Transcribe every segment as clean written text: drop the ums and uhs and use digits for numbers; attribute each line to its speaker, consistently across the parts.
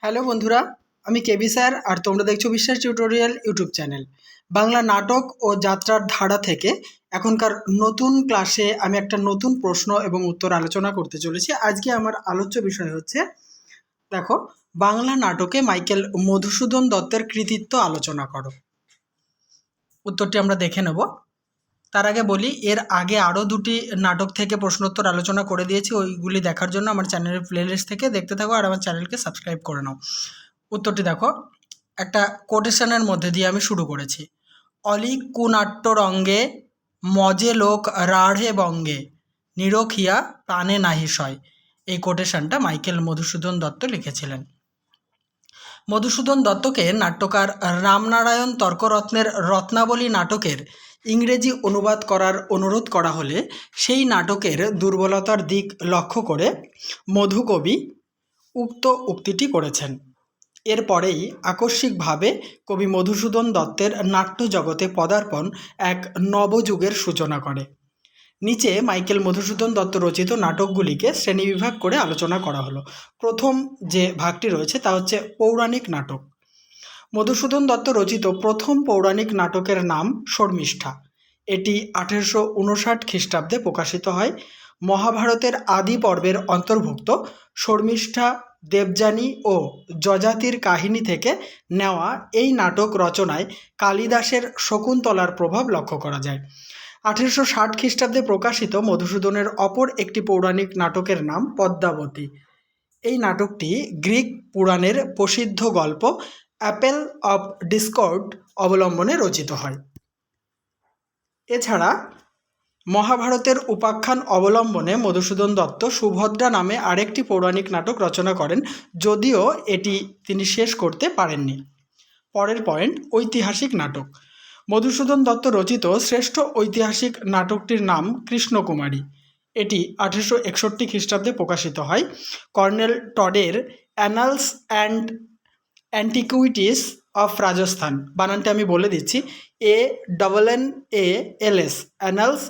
Speaker 1: Hello বন্ধুরা, আমি কেবি sir আর তোমরা দেখছো বিশ্বাস টিউটোরিয়াল ইউটিউব চ্যানেল। বাংলা নাটক ও যাত্রার ধারা থেকে এখনকার নতুন ক্লাসে আমি একটা নতুন প্রশ্ন এবং উত্তর আলোচনা করতে চলেছি। আজকে আমার আলোচ্য বিষয় হচ্ছে, দেখো, বাংলা নাটকে মাইকেল মধুসূদন দত্তের কৃতিত্ব আলোচনা করো। উত্তরটি আমরা দেখে নেব। তার আগে বলি, এর আগে আরও দুটি নাটক থেকে প্রশ্নোত্তর আলোচনা করে দিয়েছি। ওইগুলি দেখার জন্য আমার চ্যানেলের প্লেলিস্ট থেকে দেখতে থাকো আর আমার চ্যানেলকে সাবস্ক্রাইব করে নাও। উত্তরটি দেখো, একটা কোটেশনের মধ্যে দিয়ে আমি শুরু করেছি। অলি কুনাট্য রঙ্গে মজে লোক রাঢ়ে বঙ্গে নিরখিয়া প্রাণে নাহি সয়। এই কোটেশনটা মাইকেল মধুসূদন দত্ত লিখেছিলেন। মধুসূদন দত্তকে নাট্যকার রামনারায়ণ তর্করত্নের রত্নাবলী নাটকের ইংরেজি অনুবাদ করার অনুরোধ করা হলে সেই নাটকের দুর্বলতার দিক লক্ষ্য করে মধুকবি উক্ত উক্তিটি করেছেন। এরপরেই আকস্মিকভাবে কবি মধুসূদন দত্তের নাট্য জগতে পদার্পণ এক নবযুগের সূচনা করে। নিচে মাইকেল মধুসূদন দত্ত রচিত নাটকগুলিকে শ্রেণীবিভাগ করে আলোচনা করা হলো। প্রথম যে ভাগটি রয়েছে তা হচ্ছে পৌরাণিক নাটক। মধুসূদন দত্ত রচিত প্রথম পৌরাণিক নাটকের নাম শর্মিষ্ঠা। এটি 1859 খ্রিস্টাব্দে প্রকাশিত হয়। মহাভারতের আদি পর্বের অন্তর্ভুক্ত শর্মিষ্ঠা দেবযানী ও যযাতির কাহিনী থেকে নেওয়া এই নাটক রচনায় কালিদাসের শকুন্তলার প্রভাব লক্ষ্য করা যায়। 1860 খ্রিস্টাব্দে প্রকাশিত মধুসূদনের অপর একটি পৌরাণিক নাটকের নাম পদ্মাবতী। এই নাটকটি গ্রিক পুরাণের প্রসিদ্ধ গল্প অ্যাপেল অফ ডিসকর্ড অবলম্বনে রচিত হয়। এছাড়া মহাভারতের উপাখ্যান অবলম্বনে মধুসূদন দত্ত সুভদ্রা নামে আরেকটি পৌরাণিক নাটক রচনা করেন, যদিও এটি তিনি শেষ করতে পারেননি। পরের পয়েন্ট, ঐতিহাসিক নাটক। মধুসূদন দত্ত রচিত শ্রেষ্ঠ ঐতিহাসিক নাটকটির নাম কৃষ্ণকুমারী। এটি 1861 খ্রিস্টাব্দে প্রকাশিত হয়। কর্নেল টডের annals and antiquities of Rajasthan, বানানটা আমি বলে দিচ্ছি, ANNALS, annals,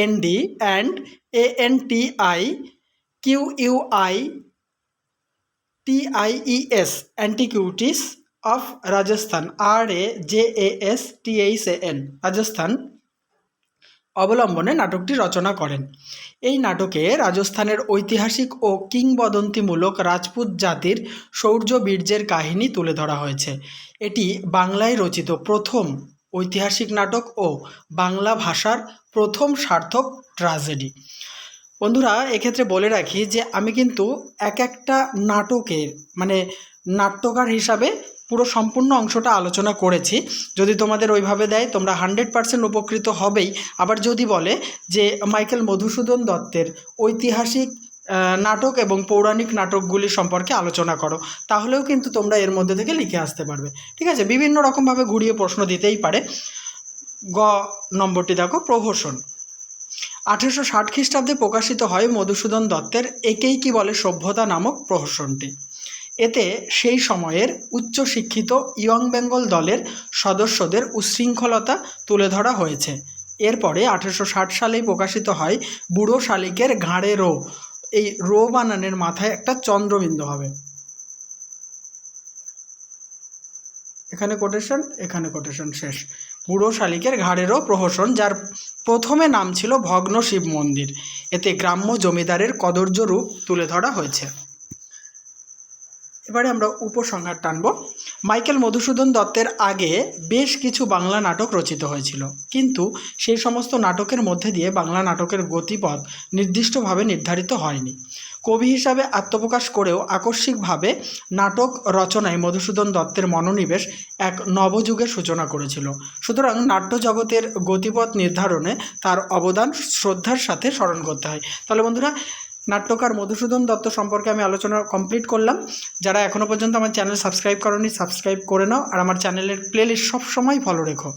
Speaker 1: AND and ANTIQUITIES, antiquities of Rajasthan, RAJASTHAN, Rajasthan অবলম্বনে নাটকটি রচনা করেন। এই নাটকে রাজস্থানের ঐতিহাসিক ও কিংবদন্তিমূলক রাজপুত জাতির শৌর্য বীর্যের কাহিনী তুলে ধরা হয়েছে। এটি বাংলায় রচিত প্রথম ঐতিহাসিক নাটক ও বাংলা ভাষার প্রথম সার্থক ট্র্যাজেডি। বন্ধুরা, এক্ষেত্রে বলে রাখি যে আমি কিন্তু এক একটা নাটকের নাট্যকার হিসাবে পুরো সম্পূর্ণ অংশটা আলোচনা করেছি। যদি তোমাদের ওইভাবে দেয় তোমরা 100% উপকৃত হবেই। আবার যদি বলে যে মাইকেল মধুসূদন দত্তের ঐতিহাসিক নাটক এবং পৌরাণিক নাটকগুলি সম্পর্কে আলোচনা করো, তাহলেও কিন্তু তোমরা এর মধ্যে থেকে লিখে আসতে পারবে। ঠিক আছে, বিভিন্ন রকমভাবে ঘুরিয়ে প্রশ্ন দিতেই পারে। গ নম্বরটি দেখো, প্রহসন। 1860 খ্রিস্টাব্দে প্রকাশিত হয় মধুসূদন দত্তের একেই কি বলে সভ্যতা নামক প্রহসনটি। এতে সেই সময়ের উচ্চশিক্ষিত ইয়ং বেঙ্গল দলের সদস্যদের উচ্ছৃঙ্খলতা তুলে ধরা হয়েছে। এরপরে 1860 সালেই প্রকাশিত হয় বুড়ো শালিকের ঘাড়ে রো। এই রো বানানের মাথায় একটা চন্দ্রবিন্দু হবে। এখানে কোটেশন, এখানে কোটেশন শেষ। বুড়ো শালিকের ঘাড়েরও প্রহসন, যার প্রথমে নাম ছিল ভগ্ন শিব মন্দির। এতে গ্রাম্য জমিদারের কদর্য রূপ তুলে ধরা হয়েছে। এবারে আমরা উপসংহার টানব। মাইকেল মধুসূদন দত্তের আগে বেশ কিছু বাংলা নাটক রচিত হয়েছিল, কিন্তু সেই সমস্ত নাটকের মধ্যে দিয়ে বাংলা নাটকের গতিপথ নির্দিষ্টভাবে নির্ধারিত হয়নি। কবি হিসাবে আত্মপ্রকাশ করেও আকস্মিকভাবে নাটক রচনায় মধুসূদন দত্তের মনোনিবেশ এক নবযুগের সূচনা করেছিল। সুতরাং নাট্য জগতের গতিপথ নির্ধারণে তার অবদান শ্রদ্ধার সাথে স্মরণ করতে হয়। তাহলে বন্ধুরা, নাট্যকার মধুসূদন দত্ত সম্পর্কে আমি আলোচনা কমপ্লিট করলাম। যারা এখনও পর্যন্ত আমার চ্যানেল সাবস্ক্রাইব করোনি, সাবস্ক্রাইব করে নাও আর আমার চ্যানেলের প্লেলিস্ট সবসময় ফলো রেখো।